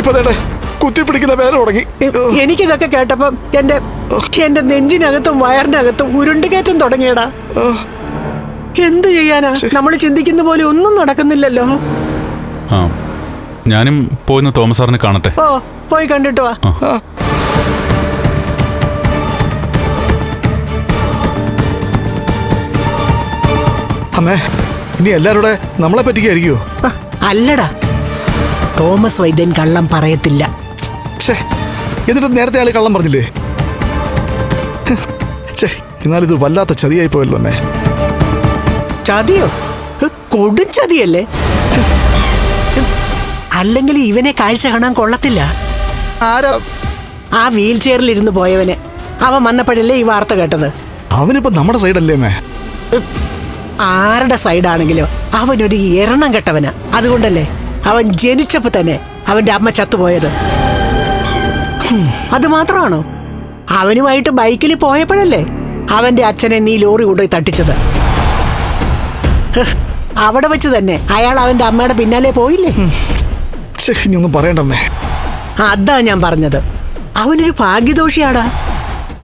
ഇപ്പൊ തേടെ കുത്തിപ്പിടിക്കുന്ന വേല തുടങ്ങി. എനിക്കിതൊക്കെ കേട്ടപ്പം എന്റെ നെഞ്ചിനകത്തും വയറിനകത്തും ഉരുണ്ടുകയറ്റം തുടങ്ങിയടാ. എന്ത് ചെയ്യാനാ, നമ്മൾ ചിന്തിക്കുന്ന പോലെ ഒന്നും നടക്കുന്നില്ലല്ലോ. ആ, ഞാനും പോയിന്ന് തോമസ് സാറിനെ കാണട്ടെ. ഓ, പോയി കണ്ടിട്ട് വാ. അമ്മേ, ഇനി എല്ലാരുടെ നമ്മളെ പറ്റിക്കായിരിക്കുവോ? അല്ലടാ, തോമസ് വൈദ്യൻ കള്ളം പറയത്തില്ല. എന്നിട്ട് നേരത്തെ ആള് കള്ളം പറഞ്ഞില്ലേ? എന്നാലിത് വല്ലാത്ത ചതിയായി പോയല്ലോ അമ്മേ. ചതിയോ? കൊടും ചതിയല്ലേ? അല്ലെങ്കിൽ ഇവനെ കാഴ്ച കാണാൻ കൊള്ളത്തില്ല. ആരാ? ആ വീൽ ചെയറിൽ ഇരുന്ന് പോയവന്. അവൻ വന്നപ്പോഴല്ലേ ഈ വാർത്ത കേട്ടത്. അവനിപ്പോ നമ്മുടെ സൈഡല്ലേ അമ്മേ? ആരുടെ സൈഡാണെങ്കിലോ അവനൊരു എരണം കെട്ടവനാ. അതുകൊണ്ടല്ലേ അവൻ ജനിച്ചപ്പോ തന്നെ അവന്റെ അമ്മ ചത്തുപോയത്. അത് മാത്രമാണോ, അവനുമായിട്ട് ബൈക്കിൽ പോയപ്പോഴല്ലേ അവന്റെ അച്ഛനെ നീ ലോറി കൊണ്ടുപോയി തട്ടിച്ചത്. അവിടെ വെച്ച് തന്നെ അയാൾ അവന്റെ അമ്മയുടെ പിന്നാലെ പോയില്ലേ? ഇനിയൊന്നും പറയണ്ടമ്മേ. അതാ ഞാൻ പറഞ്ഞത്, അവനൊരു ഭാഗ്യദോഷിയാടാ.